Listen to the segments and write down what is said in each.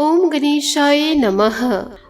ओम गणेशाय नमः।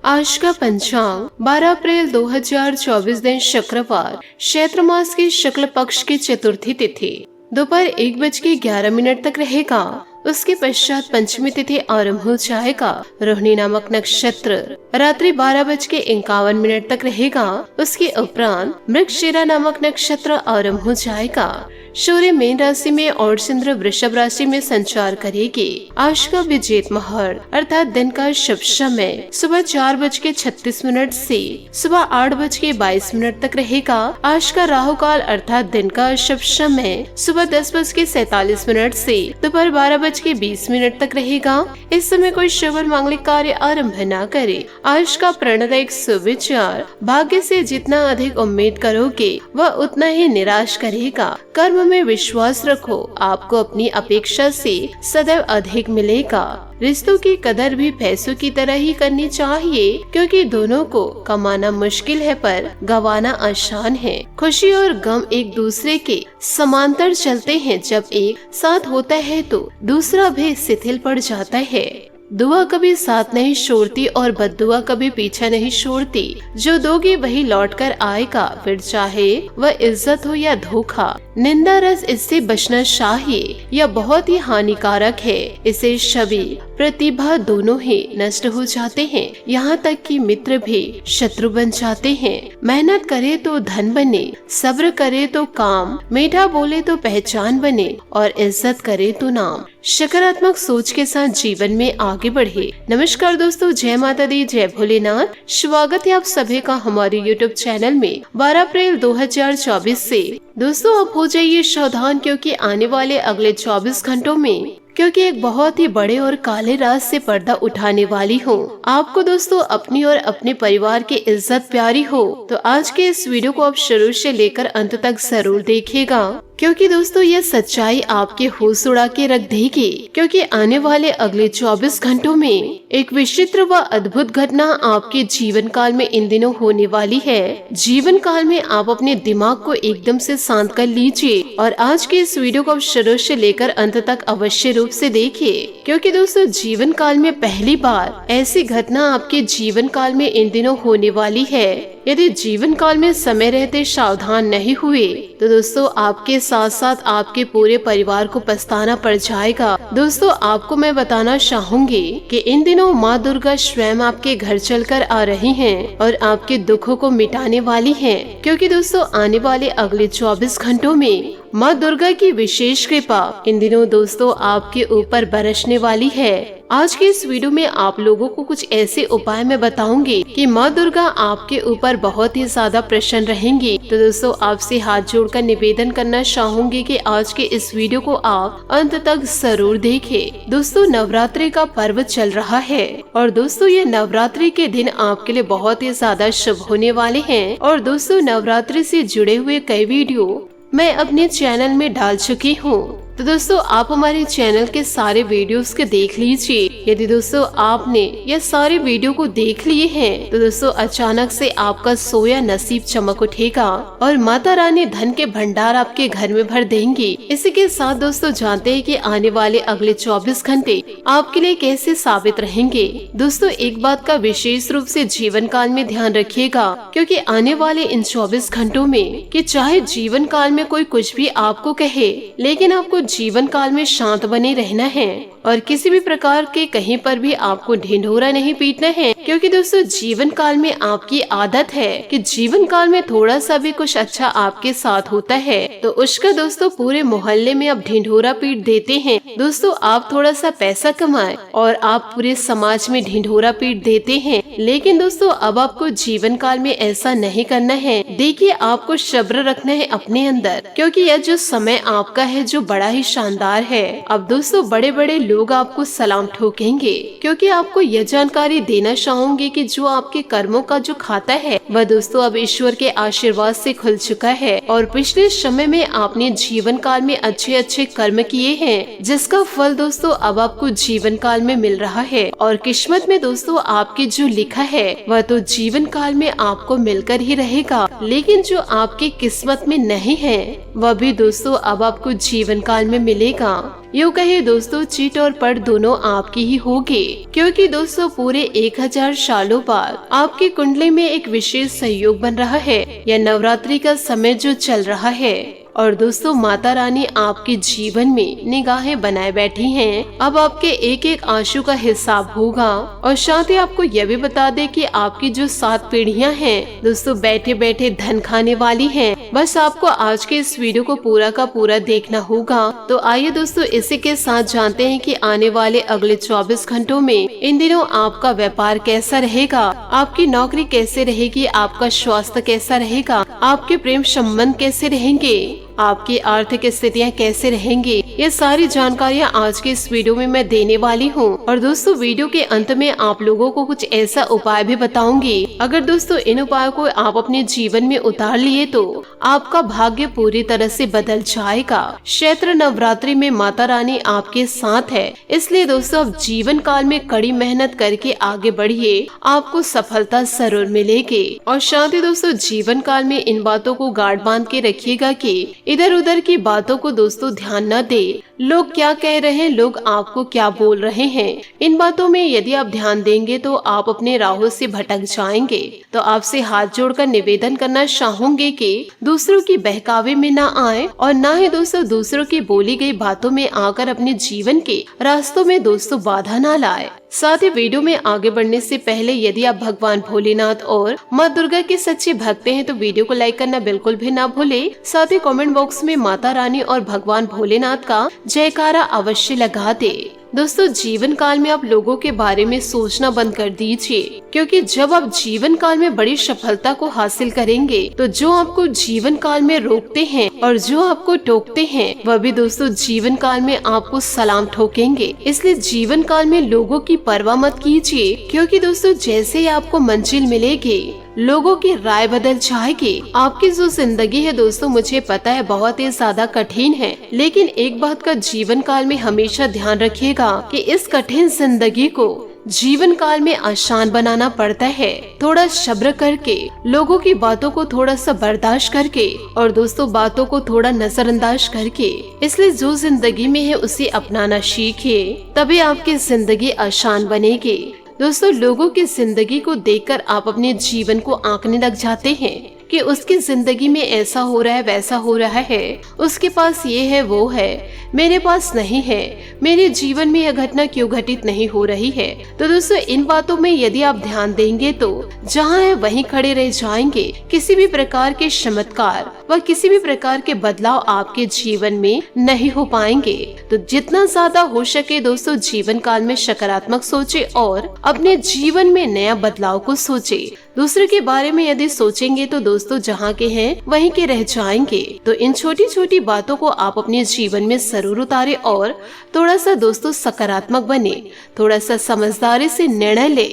आज का पंचांग 12 अप्रैल 2024 दिन शुक्रवार, चैत्र मास की शुक्ल पक्ष की चतुर्थी तिथि दोपहर 1:11 तक रहेगा। उसके पश्चात पंचमी तिथि आरंभ हो जाएगा। रोहिणी नामक नक्षत्र रात्रि 12:51 तक रहेगा। उसके उपरांत मृगशिरा नामक नक्षत्र आरंभ हो जाएगा। सूर्य मीन राशि में और चंद्र वृषभ राशि में संचार करेगी। आज का विजेत मुहूर्त अर्थात दिन का शुभ समय सुबह 4:36 से सुबह 8:22 तक रहेगा। आज का राहु काल अर्थात दिन का शुभ समय सुबह 10:47 से दोपहर 12:20 तक रहेगा। इस समय कोई शुभ और मांगलिक कार्य आरंभ न करे। आज का प्रणदायक सुविचार, भाग्य से जितना अधिक उम्मीद करोगे वह उतना ही निराश करेगा। कर्म में विश्वास रखो, आपको अपनी अपेक्षा से सदैव अधिक मिलेगा। रिश्तों की कदर भी पैसों की तरह ही करनी चाहिए, क्योंकि दोनों को कमाना मुश्किल है पर गंवाना आसान है। खुशी और गम एक दूसरे के समांतर चलते हैं। जब एक साथ होता है तो दूसरा भी शिथिल पड़ जाता है। दुआ कभी साथ नहीं छोड़ती और बद्दुआ कभी पीछा नहीं छोड़ती। जो दोगे वही लौट कर आएगा, फिर चाहे वह इज्जत हो या धोखा। निंदा रस इससे बचना चाहिए, यह बहुत ही हानिकारक है। इसे छवि प्रतिभा दोनों ही नष्ट हो जाते हैं, यहाँ तक कि मित्र भी शत्रु बन जाते हैं। मेहनत करे तो धन बने, सब्र करे तो काम, मीठा बोले तो पहचान बने और इज्जत करे तो नाम। सकारात्मक सोच के साथ जीवन में आगे बढ़े। नमस्कार दोस्तों, जय माता दी, जय भोलेनाथ। स्वागत है आप सभी का हमारे YouTube चैनल में। 12 अप्रैल 2024 से दोस्तों आप हो जाइए सावधान, क्योंकि आने वाले अगले 24 घंटों में एक बहुत ही बड़े और काले राज से पर्दा उठाने वाली हूँ। आपको दोस्तों अपनी और अपने परिवार की इज्जत प्यारी हो तो आज के इस वीडियो को आप शुरू से लेकर अंत तक जरूर देखिएगा, क्योंकि दोस्तों यह सच्चाई आपके होश उड़ा के रख देगी। क्योंकि आने वाले अगले 24 घंटों में एक विचित्र व अद्भुत घटना आपके जीवन काल में इन दिनों होने वाली है। जीवन काल में आप अपने दिमाग को एकदम से शांत कर लीजिए और आज के इस वीडियो को आप शुरू से लेकर अंत तक अवश्य रूप से देखिए, क्योंकि दोस्तों जीवन काल में पहली बार ऐसी घटना आपके जीवन काल में इन दिनों होने वाली है। यदि जीवन काल में समय रहते सावधान नहीं हुए तो दोस्तों आपके साथ साथ आपके पूरे परिवार को पछताना पड़ जाएगा। दोस्तों आपको मैं बताना चाहूंगी कि इन दिनों माँ दुर्गा स्वयं आपके घर चलकर आ रही हैं और आपके दुखों को मिटाने वाली हैं। क्योंकि दोस्तों आने वाले अगले 24 घंटों में माँ दुर्गा की विशेष कृपा इन दिनों दोस्तों आपके ऊपर बरसने वाली है। आज के इस वीडियो में आप लोगों को कुछ ऐसे उपाय मैं बताऊंगी कि माँ दुर्गा आपके ऊपर बहुत ही ज्यादा प्रसन्न रहेंगी। तो दोस्तों आपसे हाथ जोड़कर निवेदन करना चाहूंगी कि आज के इस वीडियो को आप अंत तक जरूर देखें। दोस्तों नवरात्रि का पर्व चल रहा है और दोस्तों ये नवरात्रि के दिन आपके लिए बहुत ही ज्यादा शुभ होने वाले हैं। और दोस्तों नवरात्रि से जुड़े हुए कई वीडियो मैं अपने चैनल में डाल चुकी हूँ, तो दोस्तों आप हमारे चैनल के सारे वीडियोस के देख लीजिए। यदि दोस्तों आपने ये सारे वीडियो को देख लिए हैं तो दोस्तों अचानक से आपका सोया नसीब चमक उठेगा और माता रानी धन के भंडार आपके घर में भर देंगी। इसी के साथ दोस्तों जानते हैं कि आने वाले अगले 24 घंटे आपके लिए कैसे साबित रहेंगे। दोस्तों एक बात का विशेष रूप से जीवन काल में ध्यान रखिएगा, क्योंकि आने वाले इन 24 घंटों में कि चाहे जीवन काल में कोई कुछ भी आपको कहे, लेकिन आपको जीवन काल में शांत बने रहना है और किसी भी प्रकार के कहीं पर भी आपको ढिंढोरा नहीं पीटना है। क्योंकि दोस्तों जीवन काल में आपकी आदत है कि जीवन काल में थोड़ा सा भी कुछ अच्छा आपके साथ होता है तो उसका दोस्तों पूरे मोहल्ले में आप ढिंढोरा पीट देते हैं। दोस्तों आप थोड़ा सा पैसा कमाए और आप पूरे समाज में ढिंढोरा पीट देते हैं, लेकिन दोस्तों अब आपको जीवन काल में ऐसा नहीं करना है। देखिए आपको सब्र रखना है अपने अंदर, क्योंकि यह जो समय आपका है जो बड़ा ही शानदार है। अब दोस्तों बड़े बड़े लोग आपको सलाम ठोकेंगे, क्योंकि आपको यह जानकारी देना चाहूंगी कि जो आपके कर्मों का जो खाता है वह दोस्तों अब ईश्वर के आशीर्वाद से खुल चुका है। और पिछले समय में आपने जीवन काल में अच्छे अच्छे कर्म किए हैं, जिसका फल दोस्तों अब आपको जीवन काल में मिल रहा है। और किस्मत में दोस्तों आपकी जो लिखा है वह तो जीवन काल में आपको मिलकर ही रहेगा, लेकिन जो आपकी किस्मत में नहीं है वह भी दोस्तों अब आपको जीवन काल में मिलेगा। यूँ कहे दोस्तों चिट और पट दोनों आपकी ही होगी, क्योंकि दोस्तों पूरे 1000 सालों बाद आपकी कुंडली में एक विशेष सहयोग बन रहा है। यह नवरात्रि का समय जो चल रहा है और दोस्तों माता रानी आपके जीवन में निगाहें बनाए बैठी हैं। अब आपके एक एक आंसू का हिसाब होगा। और साथ ही आपको यह भी बता दे कि आपकी जो 7 पीढ़ियां हैं दोस्तों बैठे बैठे धन खाने वाली हैं। बस आपको आज के इस वीडियो को पूरा का पूरा देखना होगा। तो आइए दोस्तों इसी के साथ जानते हैं कि आने वाले अगले 24 घंटों में इन दिनों आपका व्यापार कैसा रहेगा, आपकी नौकरी कैसे रहेगी, आपका स्वास्थ्य कैसा रहेगा, आपके प्रेम संबंध कैसे रहेंगे, आपकी आर्थिक स्थितियाँ कैसे रहेंगी। ये सारी जानकारियाँ आज के इस वीडियो में मैं देने वाली हूँ। और दोस्तों वीडियो के अंत में आप लोगों को कुछ ऐसा उपाय भी बताऊंगी। अगर दोस्तों इन उपायों को आप अपने जीवन में उतार लिए तो आपका भाग्य पूरी तरह से बदल जाएगा। चैत्र नवरात्रि में माता रानी आपके साथ है, इसलिए दोस्तों अब जीवन काल में कड़ी मेहनत करके आगे बढ़िए, आपको सफलता जरूर मिलेगी। और साथ ही दोस्तों जीवन काल में इन बातों को गांठ बांध के रखिएगा कि इधर उधर की बातों को दोस्तों ध्यान न दे। लोग क्या कह रहे हैं, लोग आपको क्या बोल रहे हैं, इन बातों में यदि आप ध्यान देंगे तो आप अपने राहों से भटक जाएंगे। तो आपसे हाथ जोड़कर निवेदन करना चाहूंगे कि दूसरों की बहकावे में ना आए और ना ही दोस्तों दूसरों की बोली गई बातों में आकर अपने जीवन के रास्तों में दोस्तों बाधा ना लाए। साथ ही वीडियो में आगे बढ़ने से पहले यदि आप भगवान भोलेनाथ और माँ दुर्गा के सच्चे भक्त हैं तो वीडियो को लाइक करना बिल्कुल भी ना भूले। साथ ही कमेंट बॉक्स में माता रानी और भगवान भोलेनाथ का जयकारा अवश्य लगा दे। दोस्तों जीवन काल में आप लोगों के बारे में सोचना बंद कर दीजिए, क्योंकि जब आप जीवन काल में बड़ी सफलता को हासिल करेंगे तो जो आपको जीवन काल में रोकते हैं और जो आपको टोकते हैं वह भी दोस्तों जीवन काल में आपको सलाम ठोकेंगे। इसलिए जीवन काल में लोगों की परवाह मत कीजिए, क्योंकि दोस्तों जैसे ही आपको मंजिल मिलेगी लोगों की राय बदल जाएगी। आपकी जो जिंदगी है दोस्तों मुझे पता है बहुत ही ज्यादा कठिन है, लेकिन एक बात का जीवन काल में हमेशा ध्यान रखिएगा कि इस कठिन जिंदगी को जीवन काल में आसान बनाना पड़ता है। थोड़ा सब्र करके, लोगों की बातों को थोड़ा सा बर्दाश्त करके और दोस्तों बातों को थोड़ा नजरअंदाज करके। इसलिए जो जिंदगी में है उसे अपनाना सीखिए, तभी आपकी जिंदगी आसान बनेगी। दोस्तों लोगों की जिंदगी को देखकर आप अपने जीवन को आंकने लग जाते हैं कि उसकी जिंदगी में ऐसा हो रहा है, वैसा हो रहा है, उसके पास ये है वो है, मेरे पास नहीं है, मेरे जीवन में यह घटना क्यों घटित नहीं हो रही है। तो दोस्तों इन बातों में यदि आप ध्यान देंगे तो जहाँ है वहीं खड़े रह जाएंगे। किसी भी प्रकार के चमत्कार व किसी भी प्रकार के बदलाव आपके जीवन में नहीं हो पाएंगे। तो जितना ज्यादा हो सके दोस्तों जीवन काल में सकारात्मक सोचे और अपने जीवन में नया बदलाव को सोचे। दूसरे के बारे में यदि सोचेंगे तो दोस्तों जहाँ के हैं वहीं के रह जाएंगे। तो इन छोटी छोटी बातों को आप अपने जीवन में जरूर उतारे और थोड़ा सा दोस्तों सकारात्मक बने, थोड़ा सा समझदारी से निर्णय ले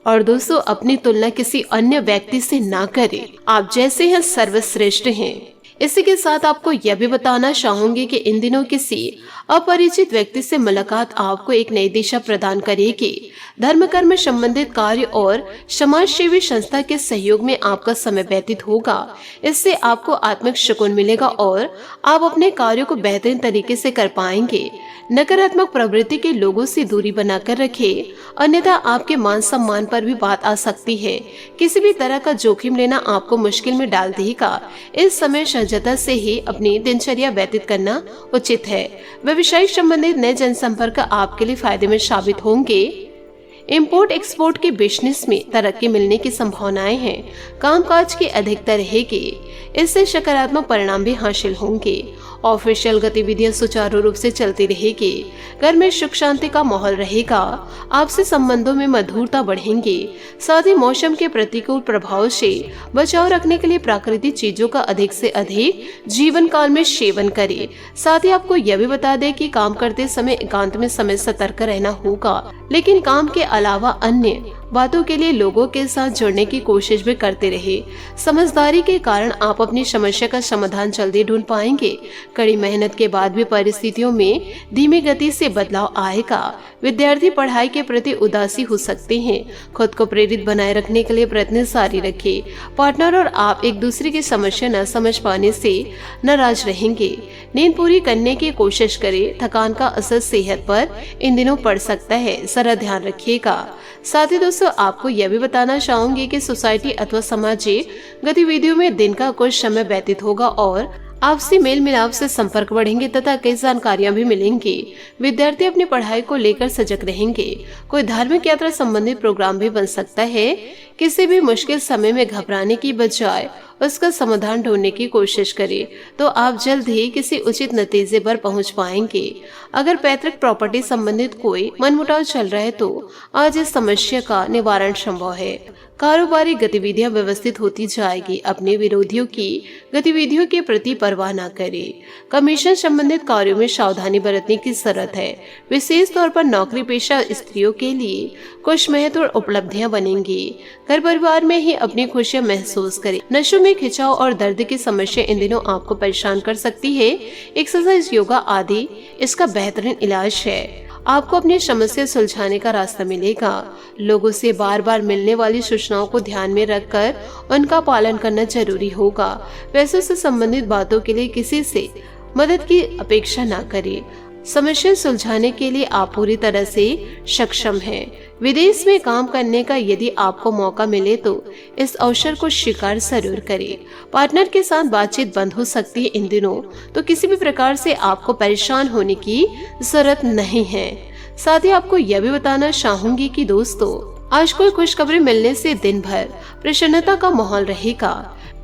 और दोस्तों अपनी तुलना किसी अन्य व्यक्ति से ना करें। आप जैसे हैं सर्वश्रेष्ठ हैं। इसी के साथ आपको यह भी बताना चाहूंगी कि इन दिनों किसी अपरिचित व्यक्ति से मुलाकात आपको एक नई दिशा प्रदान करेगी। धर्म कर्म संबंधित कार्य और समाज सेवी संस्था के सहयोग में आपका समय व्यतीत होगा। इससे आपको आत्मिक सुकून मिलेगा और आप अपने कार्यों को बेहतरीन तरीके से कर पाएंगे। नकारात्मक प्रवृत्ति के लोगों से दूरी बनाकर रखें, अन्यथा आपके मान सम्मान पर भी बात आ सकती है। किसी भी तरह का जोखिम लेना आपको मुश्किल में डाल देगा। इस समय सजगता से ही अपनी दिनचर्या व्यतीत करना उचित है। व्यवसायिक संबंधित नए जनसंपर्क आपके लिए फायदे में साबित होंगे। इंपोर्ट एक्सपोर्ट के बिजनेस में तरक्की मिलने की संभावनाएं हैं। कामकाज की अधिकता रहेगी, इससे सकारात्मक परिणाम भी हासिल होंगे। ऑफिशियल गतिविधियां सुचारू रूप से चलती रहेगी। घर में सुख शांति का माहौल रहेगा। आपसे संबंधों में मधुरता बढ़ेंगी। साथ ही मौसम के प्रतिकूल प्रभाव से बचाव रखने के लिए प्राकृतिक चीजों का अधिक से अधिक जीवन काल में सेवन करें। साथ ही आपको यह भी बता दें कि काम करते समय एकांत में समय सतर्क रहना होगा, लेकिन काम के अलावा अन्य बातों के लिए लोगों के साथ जुड़ने की कोशिश भी करते रहे। समझदारी के कारण आप अपनी समस्या का समाधान जल्दी ढूंढ पाएंगे। कड़ी मेहनत के बाद भी परिस्थितियों में धीमी गति से बदलाव आएगा। विद्यार्थी पढ़ाई के प्रति उदासी हो सकते हैं। खुद को प्रेरित बनाए रखने के लिए प्रयत्न जारी रखें। पार्टनर और आप एक दूसरे की समस्या न समझ पाने से नाराज रहेंगे। नींद पूरी करने की कोशिश करें। थकान का असर सेहत पर इन दिनों पड़ सकता है, जरा ध्यान रखिएगा। साथ ही दोस्तों, आपको यह भी बताना चाहूंगी कि सोसाइटी अथवा सामाजिक गतिविधियों में दिन का कुछ समय व्यतीत होगा और आपसी मेल मिलाप से संपर्क बढ़ेंगे तथा कई जानकारियां भी मिलेंगी। विद्यार्थी अपनी पढ़ाई को लेकर सजग रहेंगे। कोई धार्मिक यात्रा संबंधित प्रोग्राम भी बन सकता है। किसी भी मुश्किल समय में घबराने की बजाय उसका समाधान ढूंढने की कोशिश करें तो आप जल्द ही किसी उचित नतीजे पर पहुंच पाएंगे। अगर पैतृक प्रॉपर्टी संबंधित कोई मनमुटाव चल रहा है तो आज इस समस्या का निवारण संभव है। कारोबारी गतिविधियां व्यवस्थित होती जाएगी। अपने विरोधियों की गतिविधियों के प्रति परवाह न करें। कमीशन संबंधित कार्यों में सावधानी बरतने की जरूरत है। विशेष तौर पर नौकरी पेशा स्त्रियों के लिए कुछ महत्वपूर्ण उपलब्धियां बनेंगी। घर परिवार में ही अपनी खुशियां महसूस करें। नशों में खिंचाव और दर्द की समस्या इन दिनों आपको परेशान कर सकती है। एक्सरसाइज, योगा आदि इसका बेहतरीन इलाज है। आपको अपनी समस्या सुलझाने का रास्ता मिलेगा। लोगों से बार बार मिलने वाली सूचनाओं को ध्यान में रखकर उनका पालन करना जरूरी होगा। पैसों से संबंधित बातों के लिए किसी से मदद की अपेक्षा न करें। समस्या सुलझाने के लिए आप पूरी तरह से सक्षम हैं। विदेश में काम करने का यदि आपको मौका मिले तो इस अवसर को स्वीकार जरूर करें। पार्टनर के साथ बातचीत बंद हो सकती है इन दिनों, तो किसी भी प्रकार से आपको परेशान होने की जरूरत नहीं है। साथ ही आपको यह भी बताना चाहूंगी कि दोस्तों, आज कोई खुशखबरी मिलने से दिन भर प्रसन्नता का माहौल रहेगा।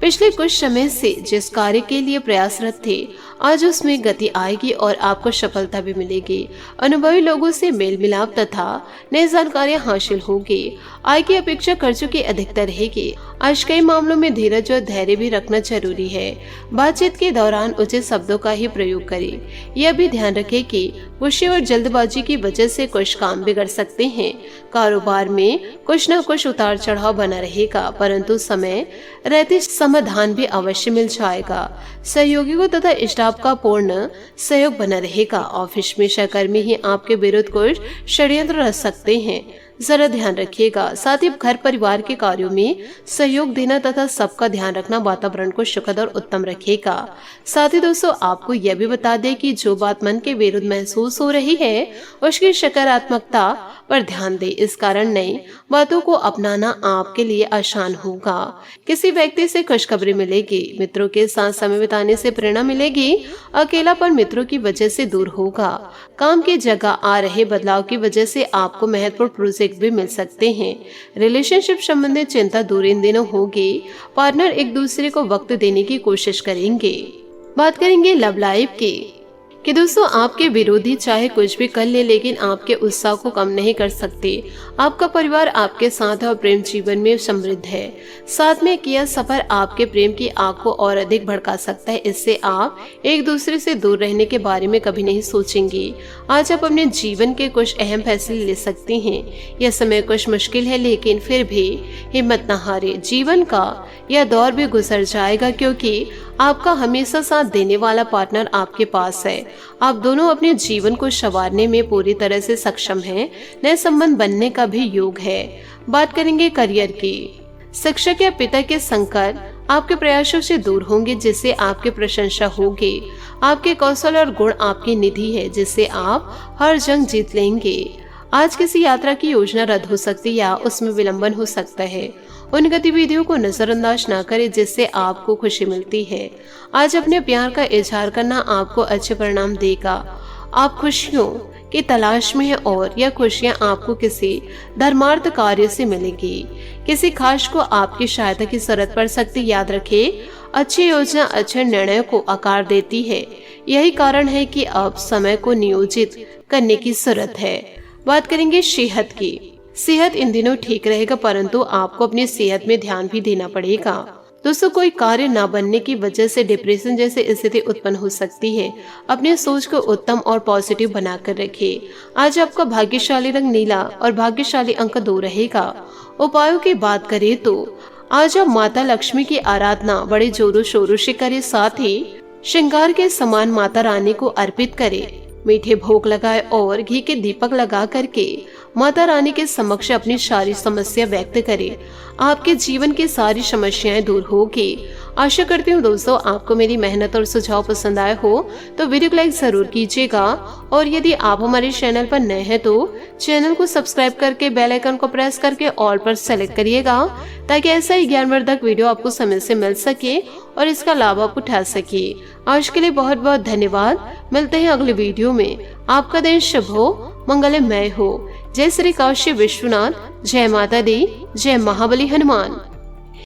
पिछले कुछ समय से जिस कार्य के लिए प्रयासरत थे, आज उसमें गति आएगी और आपको सफलता भी मिलेगी। अनुभवी लोगों से मेल मिलाप तथा नई जानकारियां हासिल होगी। आय की अपेक्षा खर्चों की अधिकता रहेगी। आज कई मामलों में धीरज और धैर्य भी रखना जरूरी है। बातचीत के दौरान उचित शब्दों का ही प्रयोग करें। यह भी ध्यान रखें कि गुस्से और जल्दबाजी की वजह से कुछ काम बिगड़ सकते हैं। कारोबार में कुछ न कुछ उतार चढ़ाव बना रहेगा, परंतु समय रहते समाधान भी अवश्य मिल जाएगा। सहयोगियों तथा स्टाफ का पूर्ण सहयोग बना रहेगा। ऑफिस में सहकर्मी ही आपके विरुद्ध कुछ षड्यंत्र रच सकते हैं, जरा ध्यान रखिएगा। साथ ही घर परिवार के कार्यों में सहयोग देना तथा सबका ध्यान रखना वातावरण को सुखद और उत्तम रखेगा। साथ ही दोस्तों, आपको यह भी बता दें कि जो बात मन के विरुद्ध महसूस हो रही है उसकी सकारात्मकता पर ध्यान दें। इस कारण नई बातों को अपनाना आपके लिए आसान होगा। किसी व्यक्ति से खुशखबरी मिलेगी। मित्रों के साथ समय बिताने से प्रेरणा मिलेगी। अकेलापन मित्रों की वजह से दूर होगा। काम की जगह आ रहे बदलाव की वजह से आपको महत्वपूर्ण प्रोजेक्ट भी मिल सकते हैं। रिलेशनशिप संबंधित चिंता दूर इन दिनों होगी। पार्टनर एक दूसरे को वक्त देने की कोशिश करेंगे। बात करेंगे लव लाइफ की कि दोस्तों, आपके विरोधी चाहे कुछ भी कर ले, लेकिन आपके उत्साह को कम नहीं कर सकते। आपका परिवार आपके साथ है और प्रेम जीवन में समृद्ध है। साथ में किया सफर आपके प्रेम की आग को और अधिक भड़का सकता है। इससे आप एक दूसरे से दूर रहने के बारे में कभी नहीं सोचेंगे। आज आप अपने जीवन के कुछ अहम फैसले ले सकते हैं। यह समय कुछ मुश्किल है, लेकिन फिर भी हिम्मत न हारे। जीवन का यह दौर भी गुजर जाएगा, क्योंकि आपका हमेशा साथ देने वाला पार्टनर आपके पास है। आप दोनों अपने जीवन को संवारने में पूरी तरह से सक्षम हैं। नए संबंध बनने का भी योग है। बात करेंगे करियर की। शिक्षक या पिता के संकट आपके प्रयासों से दूर होंगे, जिससे आपकी प्रशंसा होगी। आपके कौशल और गुण आपकी निधि है, जिससे आप हर जंग जीत लेंगे। आज किसी यात्रा की योजना रद्द हो सकती है या उसमें विलंबन हो सकता है। उन गतिविधियों को नजरअंदाज न करें जिससे आपको खुशी मिलती है। आज अपने प्यार का इजहार करना आपको अच्छे परिणाम देगा। आप खुशियों की तलाश में हैं और यह खुशियां आपको किसी धर्मार्थ कार्य से मिलेगी। किसी खास को आपकी सहायता की जरूरत पड़ सकती। याद रखें, अच्छी योजना अच्छे निर्णय को आकार देती है। यही कारण है कि अब समय को नियोजित करने की जरूरत है। बात करेंगे सेहत की। सेहत इन दिनों ठीक रहेगा, परंतु आपको अपनी सेहत में ध्यान भी देना पड़ेगा। दोस्तों, कोई कार्य न बनने की वजह से डिप्रेशन जैसी स्थिति उत्पन्न हो सकती है। अपनी सोच को उत्तम और पॉजिटिव बनाकर रखें। आज आपका भाग्यशाली रंग नीला और भाग्यशाली अंक 2 रहेगा। उपायों की बात करें तो आज आप माता लक्ष्मी की आराधना बड़े जोरों शोरों से करें। साथ ही श्रृंगार के समान माता रानी को अर्पित करें। मीठे भोग लगाए और घी के दीपक लगा करके माता रानी के समक्ष अपनी सारी समस्या व्यक्त करें। आपके जीवन की सारी समस्याएं दूर होगी। आशा करती हूँ दोस्तों आपको मेरी मेहनत और सुझाव पसंद आए हो तो वीडियो को लाइक जरूर कीजिएगा, और यदि आप हमारे चैनल पर नए हैं तो चैनल को सब्सक्राइब करके बेल आइकन को प्रेस करके ऑल पर सेलेक्ट करिएगा, ताकि ऐसा ही ज्ञानवर्धक वीडियो आपको समय से मिल सके और इसका लाभ आप उठा सके। आज के लिए बहुत बहुत धन्यवाद। मिलते हैं अगले वीडियो में। आपका दिन शुभ हो, मंगलमय हो। जय श्री काशी विश्वनाथ, जय माता दी, जय महाबली हनुमान।